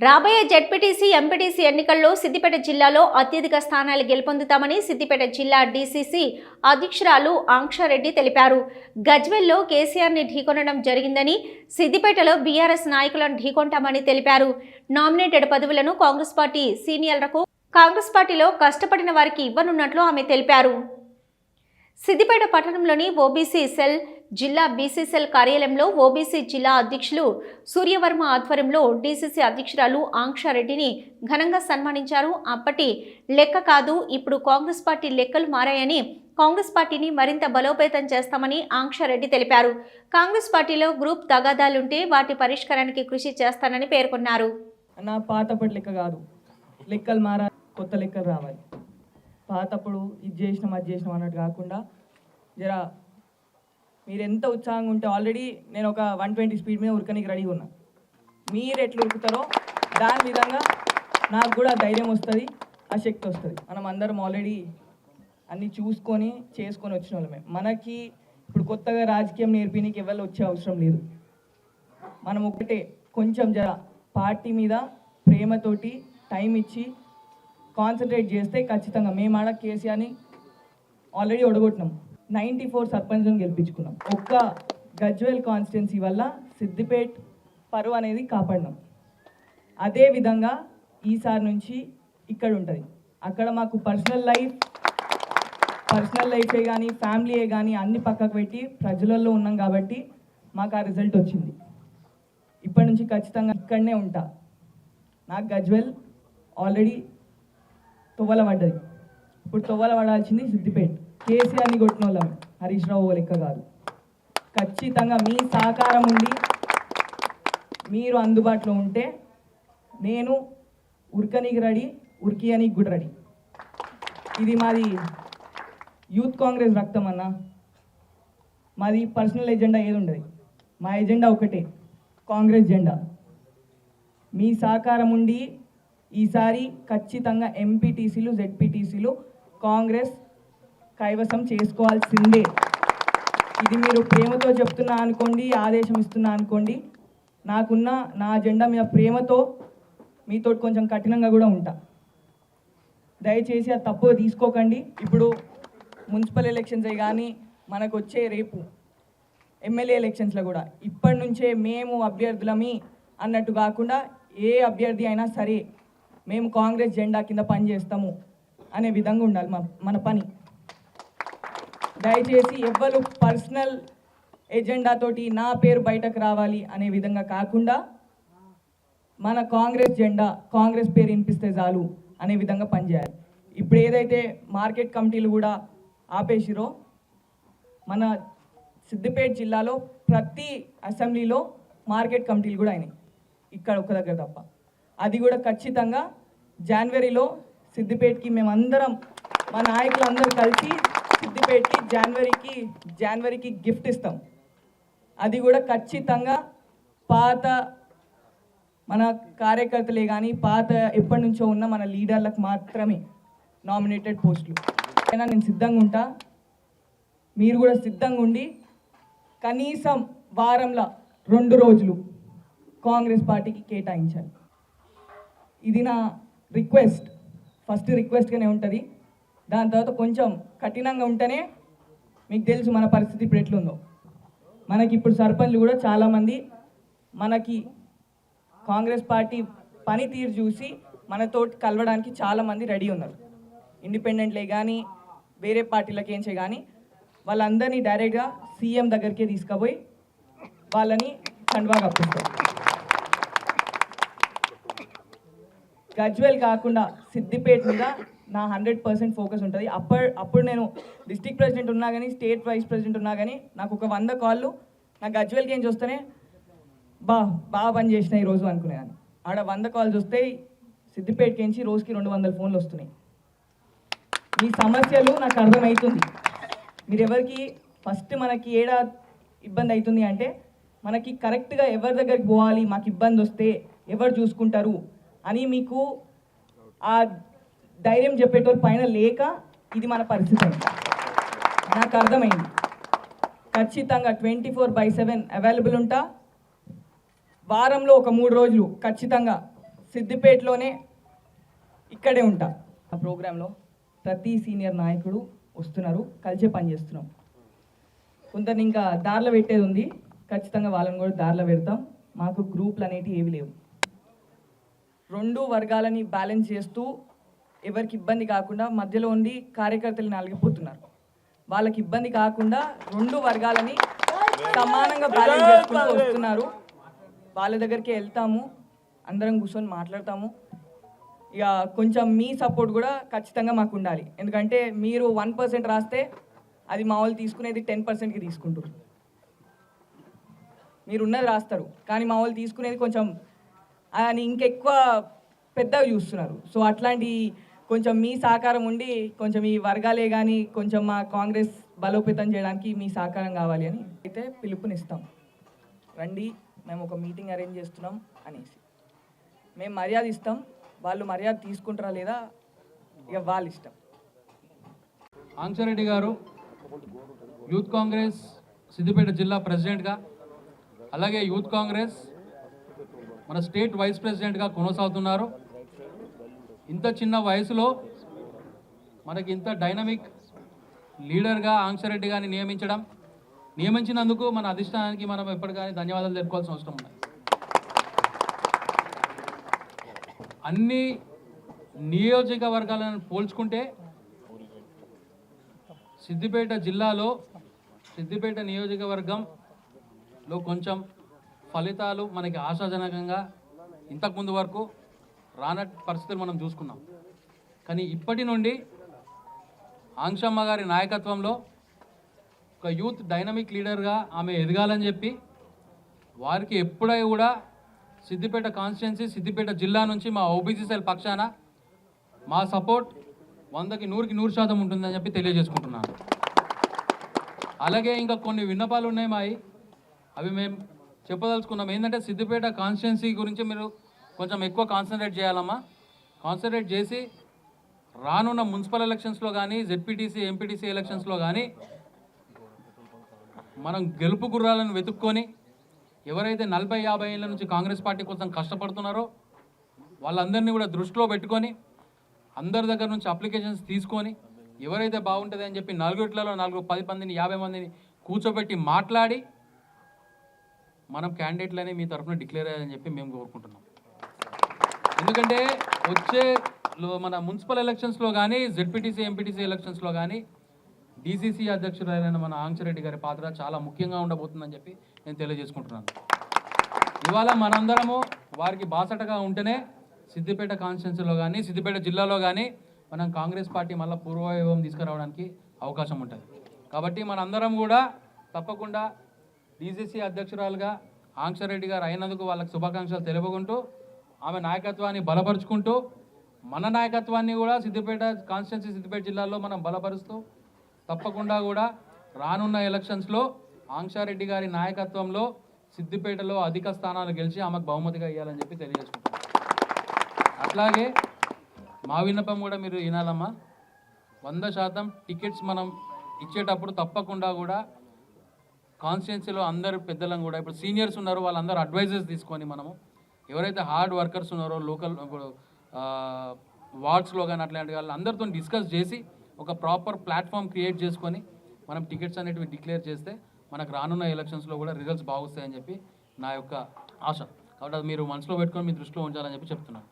రాబోయే ZPTC MPTC ఎన్నికల్లో సిద్దిపేట జిల్లాలో అత్యధిక స్థానాలు గెలుపొందుతామని సిద్దిపేట జిల్లా డీసీసీ అధ్యక్షురాలు ఆంక్షారెడ్డి తెలిపారు. గజ్వెల్లో కేసీఆర్ని ఢీకొనడం జరిగిందని, సిద్దిపేటలో బీఆర్ఎస్ నాయకులను ఢీకొంటామని తెలిపారు. నామినేటెడ్ పదవులను కాంగ్రెస్ పార్టీ సీనియర్లకు కాంగ్రెస్ పార్టీలో కష్టపడిన వారికి ఇవ్వనున్నట్లు ఆమె తెలిపారు. సిద్దిపేట పట్టణంలోని ఓబీసీ సెల్ జిల్లా బీసీ సెల్ కార్యాలయంలో ఓబీసీ జిల్లా అధ్యక్షులు సూర్యవర్మ ఆధ్వర్యంలో డీసీసీ అధ్యక్షురాలు ఆంక్షారెడ్డిని ఘనంగా సన్మానించారు. అప్పటి లెక్క కాదు, ఇప్పుడు కాంగ్రెస్ పార్టీ లెక్కలు మారాయని, కాంగ్రెస్ పార్టీని మరింత బలోపేతం చేస్తామని ఆంక్షారెడ్డి తెలిపారు. కాంగ్రెస్ పార్టీలో గ్రూప్ తగాదాలుంటే వాటి పరిష్కారానికి కృషి చేస్తానని పేర్కొన్నారు. నా పాతపటి లెక్క కాదు, లెక్కలు మారాలి, కొత్త లెక్కలు రావాలి. పాతప్పుడు ఇది చేసినాం అది చేసినాం అన్నట్టు కాకుండా జరా మీరు ఎంత ఉత్సాహంగా ఉంటే, ఆల్రెడీ నేను ఒక 120 స్పీడ్ మీద ఉరకనికి రెడీగా ఉన్నా. మీరు ఎట్లా ఉరుకుతారో దాని విధంగా నాకు కూడా ధైర్యం వస్తుంది, ఆ శక్తి వస్తుంది. మనం అందరం ఆల్రెడీ అన్నీ చూసుకొని చేసుకొని వచ్చిన వాళ్ళమే. మనకి ఇప్పుడు కొత్తగా రాజకీయం నేర్పినీకి ఎవరు వచ్చే అవసరం లేదు. మనం ఒకటే కొంచెం జర పార్టీ మీద ప్రేమతోటి టైం ఇచ్చి కాన్సన్ట్రేట్ చేస్తే ఖచ్చితంగా మేము ఆడ కేసీఆర్ని ఆల్రెడీ ఒడగొట్టినాం. 94 సర్పంచ్లను గెలిపించుకున్నాం. ఒక్క గజ్వేల్ కాన్స్టిట్యున్సీ వల్ల సిద్దిపేట్ పరువు అనేది కాపాడినాం. అదేవిధంగా ఈసారి నుంచి ఇక్కడ ఉంటుంది. అక్కడ మాకు పర్సనల్ లైఫే కానీ ఫ్యామిలీయే కానీ అన్ని పక్కకు పెట్టి ప్రజలలో ఉన్నాం కాబట్టి మాకు ఆ రిజల్ట్ వచ్చింది. ఇప్పటి నుంచి ఖచ్చితంగా ఇక్కడనే ఉంటా. నాకు గజ్వేల్ ఆల్రెడీ తొవ్వల పడ్డది. ఇప్పుడు తొవ్వల పడాల్సింది సిద్దిపేట. కేసీఆర్ని కొట్టిన వాళ్ళం, హరీష్ రావు లెక్క కాదు. ఖచ్చితంగా మీ సహకారం ఉండి మీరు అందుబాటులో ఉంటే నేను ఉరకనికి రెడీ, ఉరికియనికి కూడా రెడీ. ఇది మాది యూత్ కాంగ్రెస్ రక్తం అన్న. మాది పర్సనల్ ఎజెండా ఏది ఉండదు. మా ఎజెండా ఒకటే, కాంగ్రెస్ జెండా. మీ సహకారం ఉండి ఈసారి ఖచ్చితంగా ఎంపీటీసీలు జెడ్పీటీసీలు కాంగ్రెస్ కైవసం చేసుకోవాల్సిందే. ఇది మీరు ప్రేమతో చెప్తున్నా అనుకోండి, ఆదేశం ఇస్తున్నా అనుకోండి. నాకున్న నా అజెండా మీద ప్రేమతో మీతో కొంచెం కఠినంగా కూడా ఉంటా. దయచేసి అది తప్పుగా తీసుకోకండి. ఇప్పుడు మున్సిపల్ ఎలక్షన్స్ కానీ మనకు వచ్చే రేపు ఎమ్మెల్యే ఎలక్షన్స్లో కూడా ఇప్పటి నుంచే మేము అభ్యర్థులమి అన్నట్టు కాకుండా ఏ అభ్యర్థి అయినా సరే మేము కాంగ్రెస్ జెండా కింద పనిచేస్తాము అనే విధంగా ఉండాలి మన పని. దయచేసి ఎవ్వరు పర్సనల్ ఎజెండాతోటి నా పేరు బయటకు రావాలి అనే విధంగా కాకుండా మన కాంగ్రెస్ జెండా, కాంగ్రెస్ పేరు వినిపిస్తే చాలు అనే విధంగా పనిచేయాలి. ఇప్పుడు ఏదైతే మార్కెట్ కమిటీలు కూడా ఆపేసిరో, మన సిద్దిపేట జిల్లాలో ప్రతి అసెంబ్లీలో మార్కెట్ కమిటీలు కూడా అయినాయి, ఇక్కడ ఒక దగ్గర తప్ప. అది కూడా ఖచ్చితంగా జనవరిలో సిద్దిపేటకి మేమందరం మా నాయకులందరూ కలిసి సిద్దిపేటకి జనవరికి గిఫ్ట్ ఇస్తాం. అది కూడా ఖచ్చితంగా పాత మన కార్యకర్తలే కానీ పాత ఎప్పటి నుంచో ఉన్న మన లీడర్లకు మాత్రమే నామినేటెడ్ పోస్టులు. అయినా నేను సిద్ధంగా ఉంటా, మీరు కూడా సిద్ధంగా ఉండి కనీసం వారంలో 2 రోజులు కాంగ్రెస్ పార్టీకి కేటాయించాలి. ఇది నా రిక్వెస్ట్, ఫస్ట్ రిక్వెస్ట్గానే ఉంటుంది. దాని తర్వాత కొంచెం కఠినంగా ఉంటేనే మీకు తెలుసు మన పరిస్థితి ఇప్పుడు ఎట్లుందో. మనకి ఇప్పుడు సర్పంచ్లు కూడా చాలామంది మనకి కాంగ్రెస్ పార్టీ పనితీరు చూసి మనతో కలవడానికి చాలామంది రెడీ ఉన్నారు. ఇండిపెండెంట్లే కానీ వేరే పార్టీలకి ఏంచే కానీ వాళ్ళందరినీ డైరెక్ట్గా సీఎం దగ్గరికే తీసుకుపోయి వాళ్ళని కండువా కప్పిస్తారు. గజ్వేల్ కాకుండా సిద్దిపేట మీద నా 100% ఫోకస్ ఉంటుంది. అప్పుడు నేను డిస్ట్రిక్ట్ ప్రెసిడెంట్ ఉన్నా కానీ, స్టేట్ వైస్ ప్రెసిడెంట్ ఉన్నా కానీ నాకు ఒక 100 కాళ్ళు నా గజ్వేల్కి ఏం చూస్తేనే బాగా పని చేసిన ఈరోజు అనుకునేదాన్ని. ఆడ 100 కాల్స్ వస్తే సిద్దిపేటకి ఏంచి రోజుకి 200 ఫోన్లు వస్తున్నాయి. మీ సమస్యలు నాకు అర్థమవుతుంది. మీరు ఎవరికి ఫస్ట్ మనకి ఏడా ఇబ్బంది అవుతుంది అంటే మనకి కరెక్ట్గా ఎవరి దగ్గరికి పోవాలి, మాకు ఇబ్బంది వస్తే ఎవరు చూసుకుంటారు అని మీకు ఆ ధైర్యం చెప్పేటోళ్ళు పైన లేక ఇది మన పరిస్థితి నాకు అర్థమైంది. ఖచ్చితంగా 24/7 అవైలబుల్ ఉంటా. వారంలో ఒక 3 రోజులు ఖచ్చితంగా సిద్దిపేటలోనే ఇక్కడే ఉంటా. ఆ ప్రోగ్రాంలో ప్రతి సీనియర్ నాయకుడు వస్తున్నారు, కలిసే పని చేస్తున్నాం. కొందరిని ఇంకా దారిలో పెట్టేది ఉంది, ఖచ్చితంగా వాళ్ళని కూడా దారిలో పెడతాం. మాకు గ్రూపులు అనేటివి ఏవి లేవు. రెండు వర్గాలని బ్యాలెన్స్ చేస్తూ ఎవరికి ఇబ్బంది కాకుండా మధ్యలో ఉండి కార్యకర్తలు నలిగిపోతున్నారు. వాళ్ళకి ఇబ్బంది కాకుండా రెండు వర్గాలని సమానంగా బ్యాలెన్స్ చేసుకుంటూ వస్తున్నారు. వాళ్ళ దగ్గరికి వెళ్తాము, అందరం కూర్చొని మాట్లాడతాము. ఇక కొంచెం మీ సపోర్ట్ కూడా ఖచ్చితంగా మాకు ఉండాలి. ఎందుకంటే మీరు 1% రాస్తే అది మా వాళ్ళు తీసుకునేది 10%కి తీసుకుంటారు. మీరు ఉన్నది రాస్తారు, కానీ మా వాళ్ళు తీసుకునేది కొంచెం అని ఇంకెక్కువ పెద్దగా చూస్తున్నారు. సో అట్లాంటి కొంచెం మీ సహకారం ఉండి కొంచెం ఈ వర్గాలే కానీ కొంచెం మా కాంగ్రెస్ బలోపేతం చేయడానికి మీ సహకారం కావాలి అని అయితే పిలుపునిస్తాం. రండి, మేము ఒక మీటింగ్ అరేంజ్ చేస్తున్నాం అనేసి మేము మర్యాద ఇస్తాం. వాళ్ళు మర్యాద తీసుకుంటారా లేదా ఇక వాళ్ళ ఇష్టం. ఆంక్షరెడ్డి గారు యూత్ కాంగ్రెస్ సిద్దిపేట జిల్లా ప్రెసిడెంట్గా, అలాగే యూత్ కాంగ్రెస్ మన స్టేట్ వైస్ ప్రెసిడెంట్గా కొనసాగుతున్నారు. ఇంత చిన్న వయసులో మనకి ఇంత డైనమిక్ లీడర్గా ఆంక్షరెడ్డి గారిని నియమించినందుకు మన అధిష్టానానికి మనం ఎప్పటికీ ధన్యవాదాలు తెలుపుకోవాల్సిన అవసరం ఉంది. అన్ని నియోజకవర్గాలను పోల్చుకుంటే సిద్దిపేట జిల్లాలో సిద్దిపేట నియోజకవర్గంలో కొంచెం ఫలితాలు మనకి ఆశాజనకంగా ఇంతకుముందు వరకు రానట్టి పరిస్థితులు మనం చూసుకున్నాం. కానీ ఇప్పటి నుండి ఆంక్షమ్మ గారి నాయకత్వంలో ఒక యూత్ డైనమిక్ లీడర్గా ఆమె ఎదగాలని చెప్పి వారికి ఎప్పుడై కూడా సిద్దిపేట కాన్స్టిట్యున్సీ సిద్దిపేట జిల్లా నుంచి మా ఓబీసీ సెల్ పక్షాన మా సపోర్ట్ 100కి 100% ఉంటుందని చెప్పి తెలియజేసుకుంటున్నాను. అలాగే ఇంకా కొన్ని విన్నపాలు ఉన్నాయి మావి, అవి మేము చెప్పదలుచుకున్నాం. ఏంటంటే సిద్దిపేట కాన్స్టిట్యున్సీ గురించి మీరు కొంచెం ఎక్కువ కాన్సన్ట్రేట్ చేయాలమ్మా. కాన్సన్ట్రేట్ చేసి రానున్న మున్సిపల్ ఎలక్షన్స్లో కానీ జెడ్పీటీసీ ఎంపీటీసీ ఎలక్షన్స్లో కానీ మనం గెలుపు గుర్రాలను వెతుక్కొని ఎవరైతే 40-50 ఏళ్ళ నుంచి కాంగ్రెస్ పార్టీ కోసం కష్టపడుతున్నారో వాళ్ళందరినీ కూడా దృష్టిలో పెట్టుకొని అందరి దగ్గర నుంచి అప్లికేషన్స్ తీసుకొని ఎవరైతే బాగుంటుంది అని చెప్పి 4 10 మందిని 50 మందిని కూర్చోబెట్టి మాట్లాడి మనం క్యాండిడేట్లని మీ తరఫున డిక్లేర్ అయ్యాలని చెప్పి మేము కోరుకుంటున్నాం. ఎందుకంటే వచ్చే మన మున్సిపల్ ఎలక్షన్స్లో కానీ జెడ్పీటీసీ ఎంపీటీసీ ఎలక్షన్స్లో కానీ డీసీసీ అధ్యక్షురాలైన మన ఆంక్షరెడ్డి గారి పాత్ర చాలా ముఖ్యంగా ఉండబోతుందని చెప్పి నేను తెలియజేసుకుంటున్నాను. ఇవాళ మనందరము వారికి బాసటగా ఉంటేనే సిద్దిపేట కాన్స్టిట్యున్సీలో కానీ సిద్దిపేట జిల్లాలో కానీ మనం కాంగ్రెస్ పార్టీ మళ్ళీ పూర్వవైభవం తీసుకురావడానికి అవకాశం ఉంటుంది. కాబట్టి మనందరం కూడా తప్పకుండా డీసీసీ అధ్యక్షురాలుగా ఆంక్షరెడ్డి గారు అయినందుకు వాళ్ళకి శుభాకాంక్షలు తెలుపుకుంటూ ఆమె నాయకత్వాన్ని బలపరుచుకుంటూ మన నాయకత్వాన్ని కూడా సిద్దిపేట కాన్స్టిట్యున్సీ సిద్దిపేట జిల్లాలో మనం బలపరుస్తూ తప్పకుండా కూడా రానున్న ఎలక్షన్స్లో ఆంక్షారెడ్డి గారి నాయకత్వంలో సిద్దిపేటలో అధిక స్థానాలు గెలిచి ఆమెకు బహుమతిగా ఇవ్వాలని చెప్పి తెలియజేసుకుంటాం. అట్లాగే మా విన్నపం కూడా మీరు వినాలమ్మా. 100% టికెట్స్ మనం ఇచ్చేటప్పుడు తప్పకుండా కూడా కాన్స్టిట్యున్సీలో అందరు పెద్దలను కూడా ఇప్పుడు సీనియర్స్ ఉన్నారు వాళ్ళందరూ అడ్వైజర్స్ తీసుకొని మనము ఎవరైతే హార్డ్ వర్కర్స్ ఉన్నారో లోకల్ వార్డ్స్లో కానీ అట్లాంటి వాళ్ళు అందరితో డిస్కస్ చేసి ఒక ప్రాపర్ ప్లాట్ఫామ్ క్రియేట్ చేసుకొని మనం టికెట్స్ అనేటివి డిక్లేర్ చేస్తే మనకు రానున్న ఎలక్షన్స్లో కూడా రిజల్ట్స్ బాగుస్తాయని చెప్పి నా యొక్క ఆశ. కాబట్టి అది మీరు మనసులో పెట్టుకొని మీ దృష్టిలో ఉంచాలని చెప్పి చెప్తున్నాను.